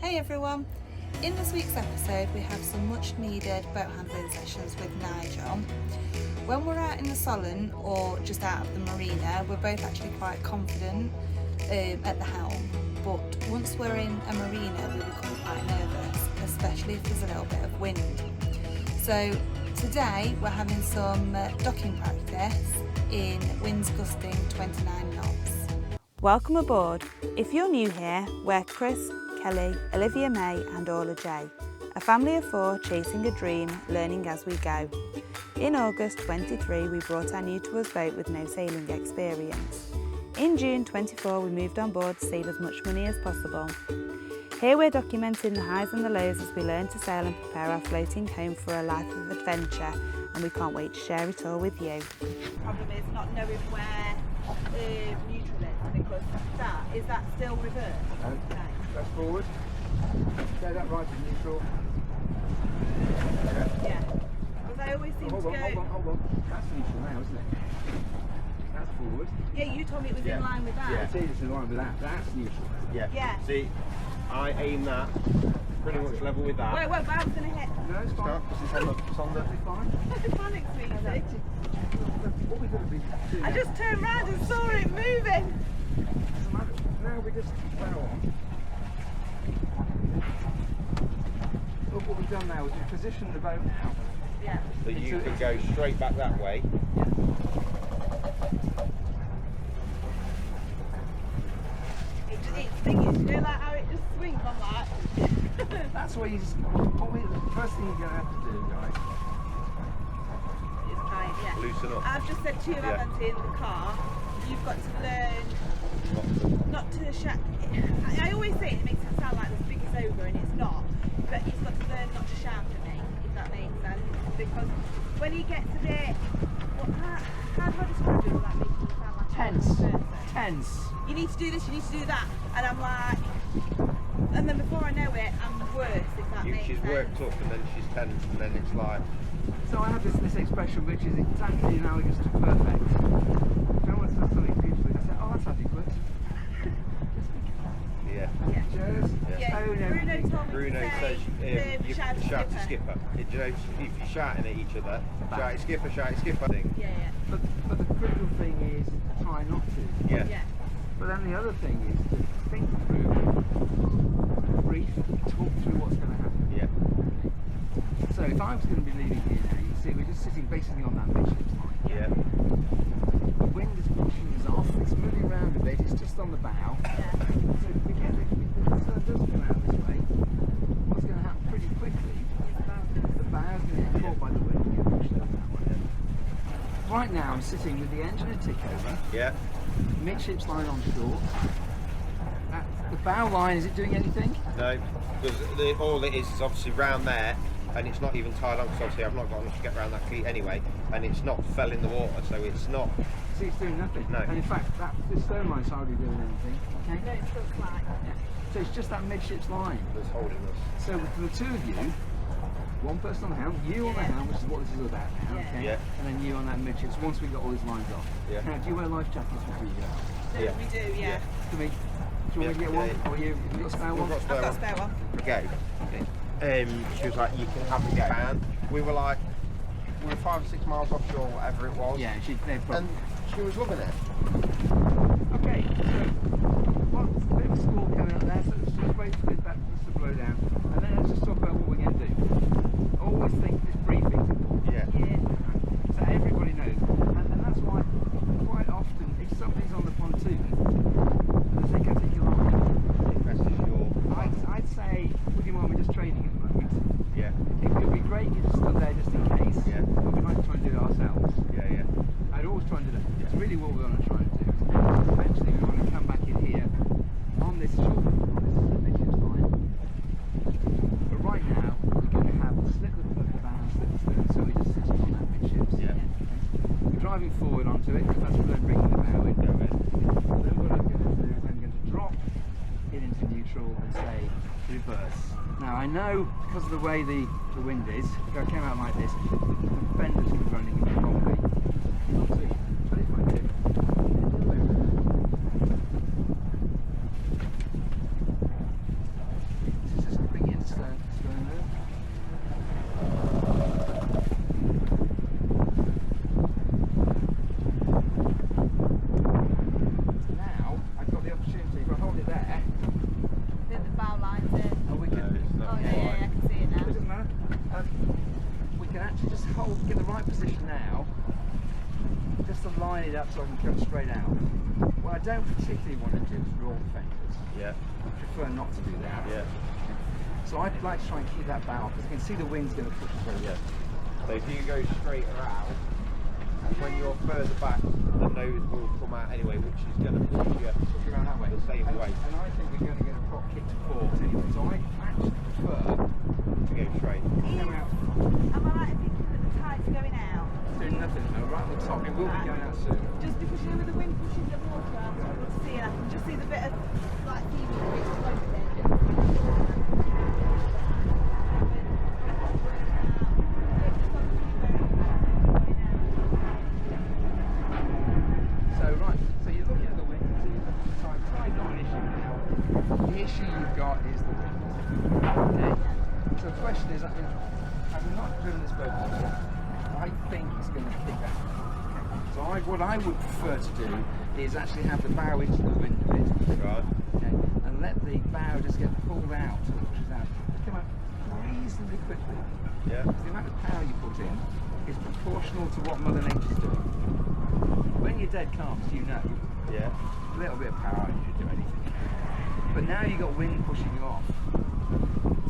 Hey everyone! In this week's episode we have some much needed boat handling sessions with Nigel. When we're out in the Solent or just out of the marina, we're both actually quite confident at the helm, but once we're in a marina we become quite nervous, especially if there's a little bit of wind. So today we're having some docking practice in winds gusting 29 knots. Welcome aboard. If you're new here, we're Chris, Kelly, Olivia May and Orla J, a family of four chasing a dream, learning as we go. In August 23 we brought our new to us boat with no sailing experience. In June 24 we moved on board to save as much money as possible. Here we're documenting the highs and the lows as we learn to sail and prepare our floating home for a life of adventure, and we can't wait to share it all with you. The problem is not knowing where neutral is, because is that still reversed? No. That's forward. Go that right to neutral. Yeah. Because I always seem to go... Hold on. That's neutral now, isn't it? That's forward. Yeah, you told me it was in line with that. Yeah, it's in line with that. That's neutral. Yeah. See, I aim that pretty much level with that. Wait, but I was going to hit... No, it's fine. It's on the fine. It panics me, you see. What we're going to be doing... I just turned round and saw it moving. Doesn't matter. Now we just bow on. Look, what we've done now is we've positioned the boat now. Yeah. So you can go straight back that way. Yeah. You know, like how it just swings on that? That's what the first thing you're going to have to do, guys. It's tight, yeah. Loosen up. I've just said to you, haven't in the car, you've got to learn not to shout. I always say it makes it sound like the speaker's over, and it's not. But he's got to learn not to shout at me, if that makes sense. Because when he gets a bit, how do I describe it without making it sound like Tense. You need to do this, you need to do that, and I'm like, and then before I know it, I'm worse, if that makes sense. She's worked up and then she's tense, and then it's like... So I have this expression which is exactly analogous to perfect. If anyone says something beautifully, I say, oh, that's adequate. Yeah. Cheers. Yeah. Bruno says you shout to skipper. You know, if you're shouting at each other, shout it skipper thing. Yeah. But the critical thing is try not to. Yeah. But then the other thing is to think through, brief, talk through what's going to happen. Yeah. So if I was going to be leading here now, you see we're just sitting basically on that midship's line. Yeah. The wind is pushing us off, it's moving around a bit, it's just on the bow. Yeah. So if the sun does come out this way, what's going to happen pretty quickly, the bow's going to get caught by the wind and get pushed over that way. Right now I'm sitting with the engine a tick over. Yeah. Midship's line on shore. The bow line, is it doing anything? No, because all it is obviously round there, and it's not even tied on, because obviously I've not got enough to get around that cleat anyway, and it's not fell in the water, so it's not... See, it's doing nothing. No. And in fact, this stern line's hardly doing anything. Okay? No, it's still flat. Yeah. So it's just that midship's line. that's holding us. So for the two of you, one person on the helm, you on the helm, which is what this is about now, okay? Yeah. And then you on that midship, so once we've got all these lines off. Yeah. Now, do you wear life jackets before you go? So Yeah. we do, yeah. To me, do you want me to get one? Or you, have you got a spare one? I've got a spare one. Okay. She was like, you can have a go. And we were 5 or 6 miles offshore, whatever it was. Yeah, and she was loving it. Okay, so what's a bit of a squall coming up there, so let's just wait for that to blow down, and then let's just talk about what we're going to do. Always think this briefing's important. Yeah. So everybody knows, and that's why quite often if somebody's on the pontoon and they think I take you along, I'd say, would you mind me just training at the moment? Yeah. It would be great if you just stood there just in case, Yeah. but we'd like to try and do it ourselves. Yeah. I'd always try and do that. It's really what we're going to try and do. Eventually we want to come back in here on this shore, this is the midship's line. But right now we're going to have a slip the bow and slip the stern, so we're just sitting on that midships. Yeah. We're driving forward onto it, that's what we're bringing the bow in. Then what I'm going to do is I'm going to drop it into neutral and say reverse. Now I know because of the way the wind is, if I came out like this, the fenders could be running in the wrong way. But if I do, get the right position now, just to line it up so I can come straight out. What I don't particularly want to do is roll the fenders. Yeah. I prefer not to do that. Yeah. So I'd like to try and keep that bow because I can see the wind's going to push us over. Yeah. So if you go straight around, and when you're further back, the nose will come out anyway, which is going to push you Around that way. the same way And I think we're going to get a prop kick to port anyway. So I actually prefer to go straight. to come out. Am I right in thinking that the tide's going out? Doing nothing, no, right at the top. It will be going out soon. Just because you know with the wind pushing the water out, I can see it. I can just see the bit of like heaving a bit floating. So right, so you're looking at the wind, so you're looking at the tide. Tide's not an issue now. The issue you've got is the wind. Okay? So the question is, having not driven this boat before, I think it's going to kick out. So what I would prefer to do is actually have the bow into the wind a bit. Right. Okay? And let the bow just get pulled out so it pushes out. Come out reasonably quickly. Yeah. Because the amount of power you put in is proportional to what Mother Nature's doing. When you're dead calm, you know, Yeah. a little bit of power and you should do anything. But now you've got wind pushing you off,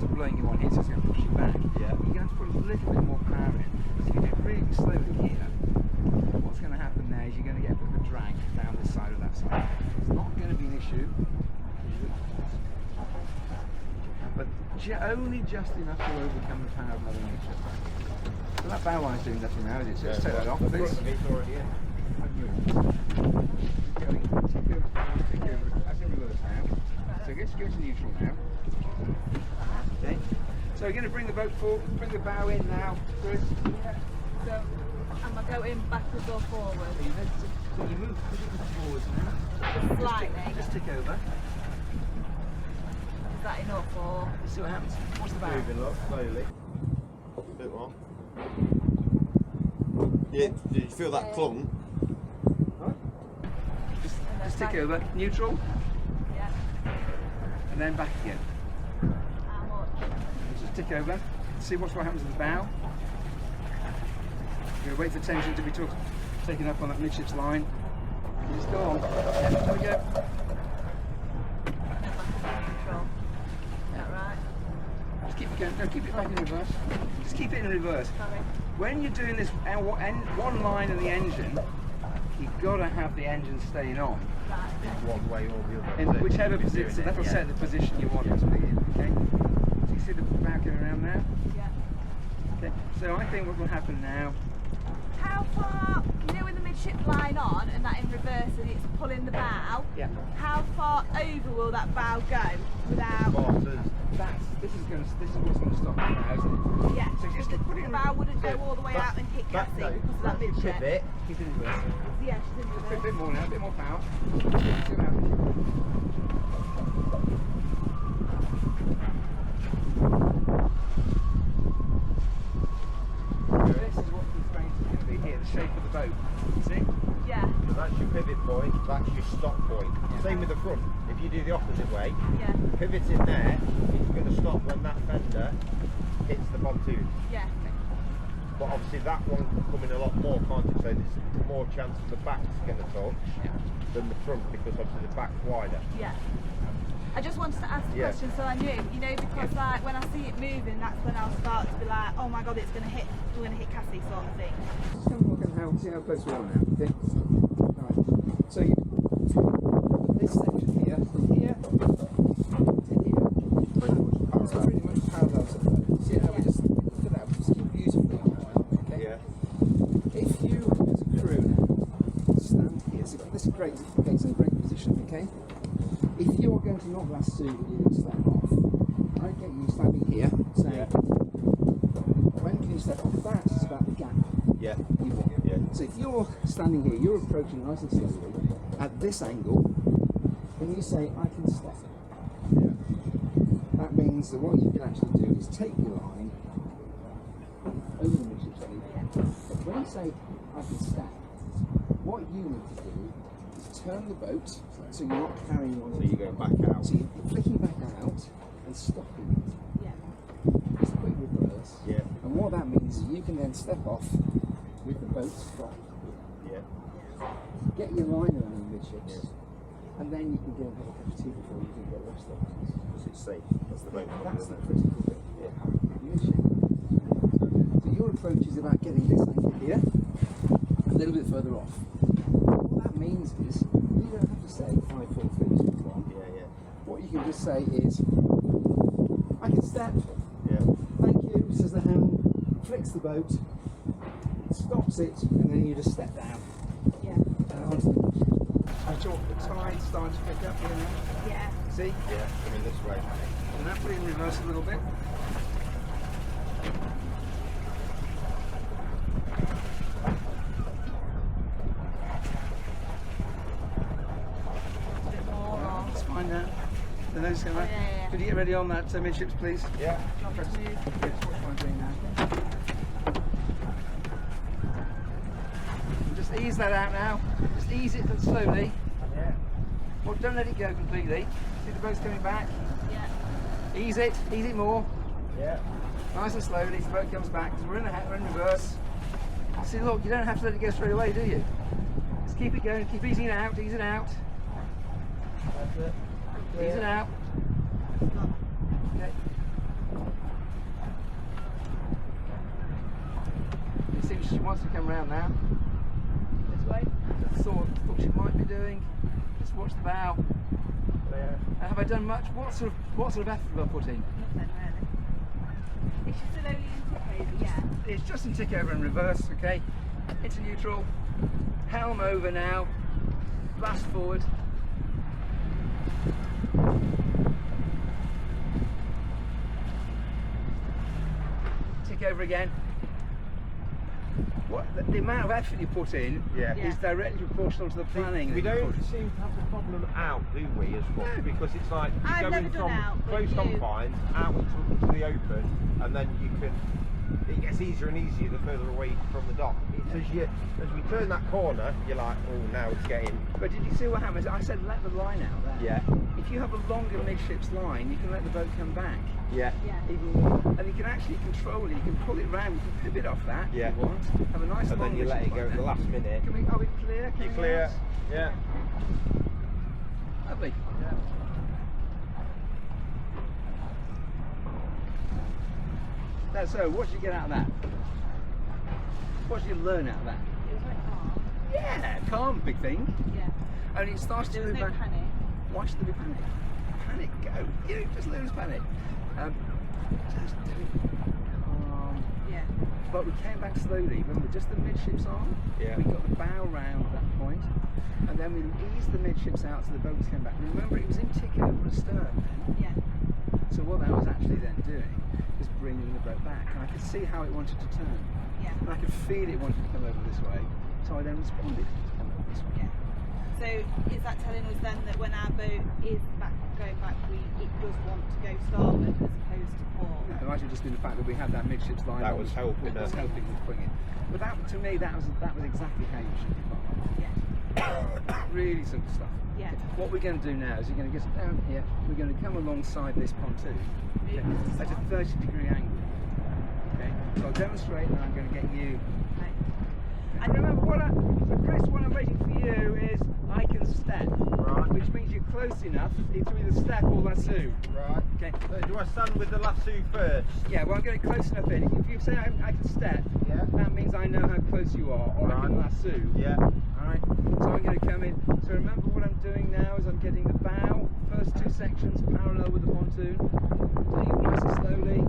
so blowing you on here, so it's going to push you back. Yeah. You're going to have to put a little bit more power in. So if you do it really slowly here, what's going to happen there is you're going to get a bit of a drag down this side or that side. It's not going to be an issue, but only just enough to overcome the power of Mother Nature. So that bow line's doing nothing now, is it? So let's take that off, The please. front of it's already in. Tick over. That's in reverse now. So let's go to neutral now. Okay. So we're going to bring the boat forward, bring the bow in now, Chris. So am I going backwards or forwards? So you move forwards now. Slightly. Just tick over. Is that enough or? Let's see what happens. What's the bow? Moving up slowly. A bit more. Yeah, did you feel that clung? Just tick over. Neutral. Yeah. And then back again. How much? Just tick over. See what happens with the bow. We're going to wait for tension to be taken up on that midship's line. Just go on. Yeah, there we go. Control. Is that right? Just keep it going. No, keep it back in reverse. Just keep it in reverse. Sorry. When you're doing this one line of the engine, you've got to have the engine staying on. Right. One way or the other. In whichever You're position, doing so it, that'll yeah. set the position you want it to be in. Okay. So you see the bow going around now. Yeah. Okay. So I think what will happen now. How far, you know when the midship line on and that in reverse and it's pulling the bow, Yeah. how far over will that bow go without, This is what's going to stop you now, isn't it? yeah, So just the put it in bow wouldn't go so all the way out and hit back Cassie no, because of that that's the midship. pivot. Keep it in reverse. Yeah, she's in A reverse. bit more now, a bit more power. See what happens. This is what the constraint is going to be here, the shape of the boat. See? Yeah, So that's your pivot point, that's your stop point. Same with the front. If you do the opposite way, yeah, pivot's in there, it's going to stop when that fender hits the pontoon. yeah, But obviously that one can come in a lot more, can't it? So there's more chance of the back's going to touch than the front because obviously the back's wider. yeah. I just wanted to ask the Yeah. question so I knew, you know, because like when I see it moving, that's when I'll start to be like, oh my god, we're gonna hit Cassie sort of thing. Just have a look at see how close we are now. Okay? Right. So this section here, from here to here, it's pretty much parallel to the boat. See how we just look at that, we just keep beautifully on that, aren't we? Okay? Yeah. If you, as a crew now, stand here, so this is great, it's in a great position, okay? If you're going to knock that suit and you're going to step off, I get you standing here, saying, when can you step off? That is about the gap Yeah. you want. Yeah. So if you're standing here, you're approaching nice and slowly, at this angle, when you say, I can step, that means that what you can actually do is take your line over the midship's lead, but when you say, I can step, what you need to do is turn the boat so you're not carrying on. So you're going back out. So you're flicking back out and stopping it. Yeah. Just a quick reverse. Yeah. And what that means is you you can then step off with the boat strap, Yeah. get your line around the midships, and then you can go and have a cup of tea before you can get the rest of it. Because it's safe. That's the main That's the problem, isn't it? critical bit. Yeah. Midship. So your approach is about getting this angle here, a little bit further off. What that means is you don't have to say 5, 4, 3, 2, 1. Yeah, yeah. What you can just say is, I can step. Yeah. Thank you, says the helm, flicks the boat, stops it, and then you just step down. Yeah. Onto the midship. I thought the tide starting to pick up here now. Yeah. See? Yeah, coming this way. And that put it in reverse a little bit. A bit more or... It's fine now. The nose is going right. yeah. Could you get ready on that midships, please? Yeah. Do you want me to move? Yes, what am I doing now? Just ease that out now. Just ease it slowly. Yeah. Well, don't let it go completely. See the boat's coming back. Yeah. Ease it more. Yeah. Nice and slowly as the boat comes back. Because we're in reverse. See, look, you don't have to let it go straight away, do you? Just keep it going, keep easing it out, ease it out. That's it. Ease it out. Okay. You see, she wants to come round now. This way? That's sort of what she might be doing. Just watch the bow. Yeah. Have I done much? What sort of effort have I put in? Nothing really. It's just slowly in tick over, yeah. It's just in tick over and reverse, okay? Into neutral. Helm over now. Blast forward. Tick over again. What the amount of effort you put in Yeah. Yeah. is directly proportional to the planning. We that you don't put. seem to have the problem out, do we, as much? No. Because it's like I've you're never going done from out, but close you- confines out into the open, and then you can. It gets easier and easier the further away from the dock. It's as we turn that corner, you're like, oh, now it's getting. But did you see what happens? I said let the line out there. Yeah. If you have a longer midships line, you can let the boat come back Yeah. Yeah. even more, and you can actually control it. You can pull it round. You can pivot off that Yeah. if you want. Have a nice And long then you let it midship go line at the there. last minute. Can we? Are we clear? Can You we clear. out? Yeah. Lovely. Yeah. So, what did you get out of that? What did you learn out of that? It was like calm. Yeah, calm, big thing. Yeah. Only it starts to There was move no back. panic. Why should there be panic? Panic, go. You just lose panic. Just do it calm. Yeah. But we came back slowly. Remember, just the midships on. Yeah. We got the bow round at that point, and then we eased the midships out so the boat came back. Remember, it was in tick over astern then. Yeah. So what that was actually then doing was bringing the boat back, and I could see how it wanted to turn, Yeah. and I could feel it wanted to come over this way. So I then responded to come over this way. Yeah. So is that telling us then that when our boat is going back, it does want to go starboard as opposed to port? No, it might have just been the fact that we had that midships line. That on, was helping That was us. helping with putting it. But that, to me, that was exactly how you should be part. Yeah. Really simple stuff. Yeah. What we're going to do now is you're going to get down here. We're going to come alongside this pontoon okay, at a 30-degree angle. Okay. So I'll demonstrate, and I'm going to get you. Right. And remember, so Chris, what I'm waiting for you is I can step, Right. which means you're close enough to either step or lasso. Right. Okay. So do I stand with the lasso first? Yeah, well, I'm getting close enough in. If you say I can step, Yeah. that means I know how close you are, or I can Right. lasso. Yeah. Alright, so I'm going to come in. So remember what I'm doing now is I'm getting the bow, first two sections parallel with the pontoon. Doing it nice and slowly.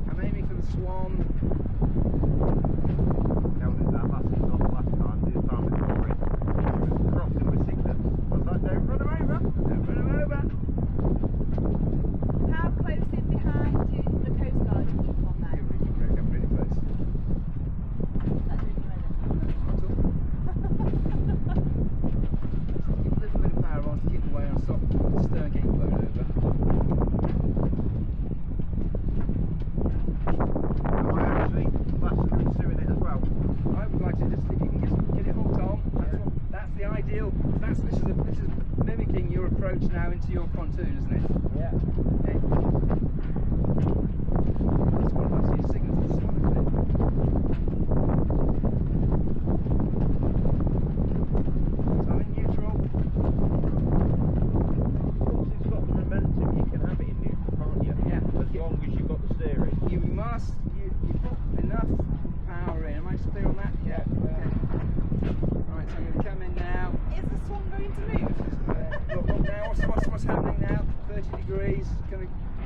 I'm aiming for the swan. Counted that last not the last time, the time before it. Crossing with signal. I was like, don't run him over. Don't run him over. How close in behind the Coast Guard you keep on there? You're really, really close. That's really well. Not at all. Keep a little bit of power on to keep the way on stop the stern getting blown over. Am I actually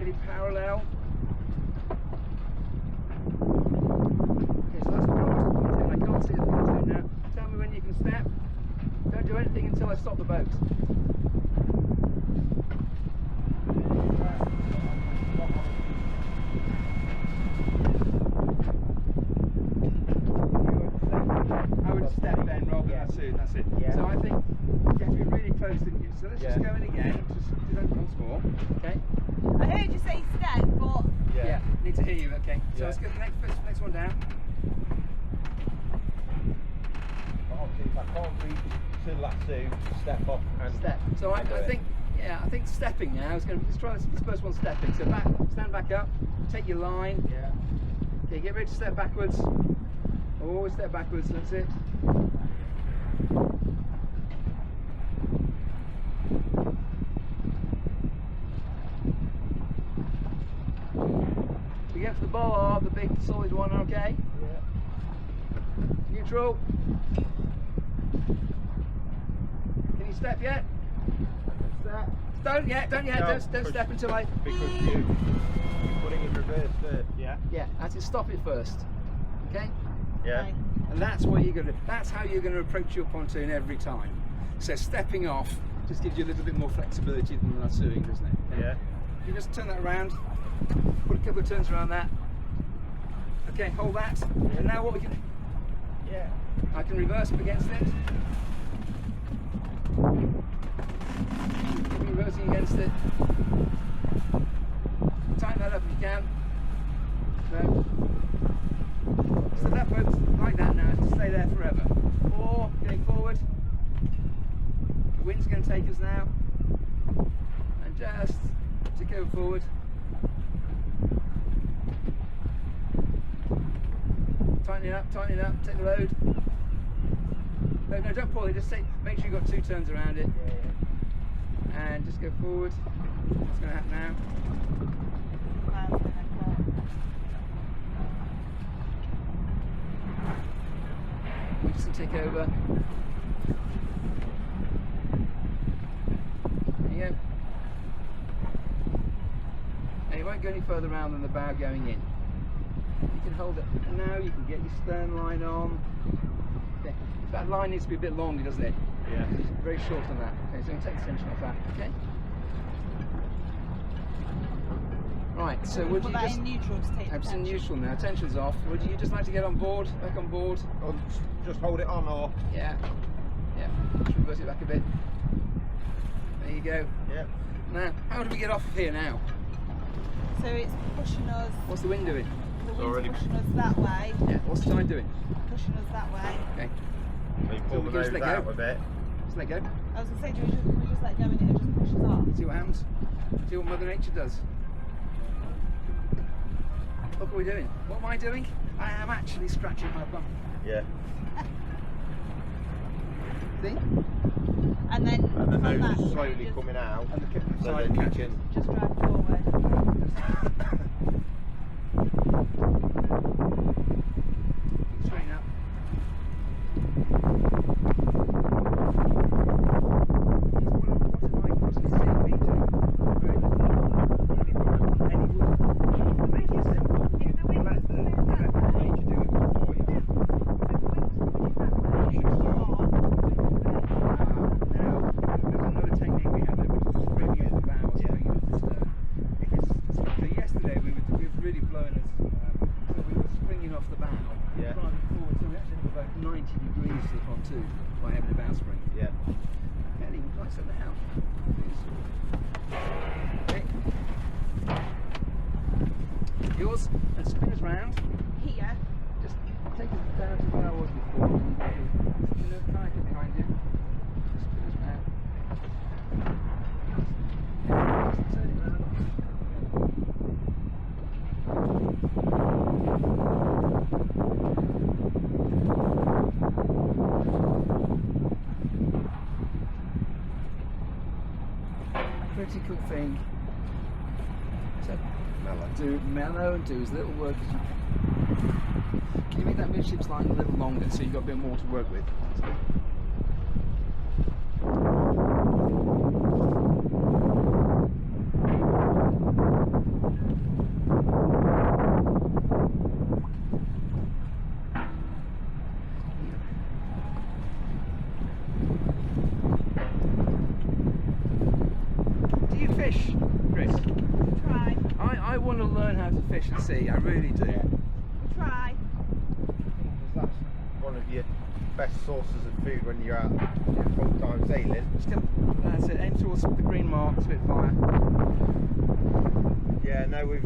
Get it parallel. Okay, so that's the pontoon. I can't see the pontoon now. Tell me when you can step. Don't do anything until I stop the boat. I would step then rather than that's it. Yeah. So I think you have to be really close, didn't you? So let's just go in again, just once more. Okay? I heard you say step, but Yeah. Need to hear you, okay. So Yeah. let's get the next one down. But obviously, if I can't reach to the lasso, step up and Step. So I think, I think stepping now is going to, let's try this first one stepping. So stand back up, take your line. Yeah. Okay, get ready to step backwards. Always step backwards, that's it. We get for the bar, the big solid one, okay? Yeah. Neutral. Can you step yet? Step. Don't yet, No, don't push. step until I... Because you're putting in reverse first, yeah? Yeah, that's it, stop it first. Okay? Yeah. Right. And that's what you're gonna, that's how you're gonna approach your pontoon every time. So stepping off just gives you a little bit more flexibility than lassoing, doesn't it? Yeah. You just turn that around, put a couple of turns around that. Okay, hold that. And now what we can, Yeah. I can reverse up against it. Keep reversing against it. Tighten that up if you can. No. So that boat's like that now, to stay there forever. Or going forward. The wind's going to take us now. And just to go forward. Tighten it up, take the load. No, don't pull it, just make sure you've got 2 turns around it. And just go forward. What's going to happen now? We just take over. There you go. Now you won't go any further around than the bow going in. You can hold it. And now you can get your stern line on. Okay. That line needs to be a bit longer, doesn't it? Yeah. It's very short on that. Okay, so I'm going to take the tension off that. Okay. Right, so would put you that just... in neutral to take the I'm in tension. neutral now, tension's off. Would you just like to get on board, back on board? Or just hold it on or... Yeah. Yeah. Just reverse it back a bit. There you go. Yeah. Now, how do we get off of here now? So it's pushing us, What's the wind doing? the wind's already- pushing us that way, Yeah. What's the tide doing? pushing us that way. Okay. So you So pull we the can just nose let out go. a bit. Just let go. I was going to say, can we just let go and it'll just push us off? See what happens. See what Mother Nature does. Look what we're doing. What am I doing? I am actually scratching my bum. Yeah. See? And then And the from nose that, is slowly just, coming out. And the So side then you catches. can... just drive forward. Straighten up. Yeah. Driving forward, so we actually have about 90 degrees to the pontoon by having a bow spring. Yeah. Ellie, would you like to set the house? Okay. Yours, and spin us round. Here. Just take us down to where I was before. Spin us kayak behind you. Just spin us round. Just turn it round. Pretty cool thing. So mellow and do as little work as you can. Can you make that midship's line a little longer so you've got a bit more to work with? Do you fish, Chris? Try. I want to learn how to fish at sea, I really do. Try. Because that's one of your best sources of food when you're out full-time sailing. Still, that's it, aim towards the green mark, Spitfire. Yeah, no, we've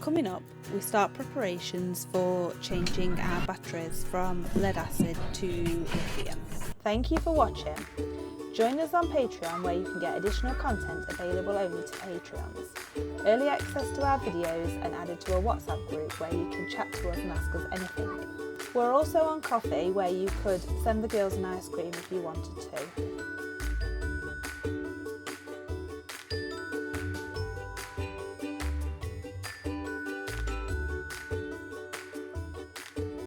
Coming up, we start preparations for changing our batteries from lead acid to lithium. Thank you for watching. Join us on Patreon where you can get additional content available only to Patreons, early access to our videos and added to a WhatsApp group where you can chat to us and ask us anything. We're also on Coffee where you could send the girls an ice cream if you wanted to.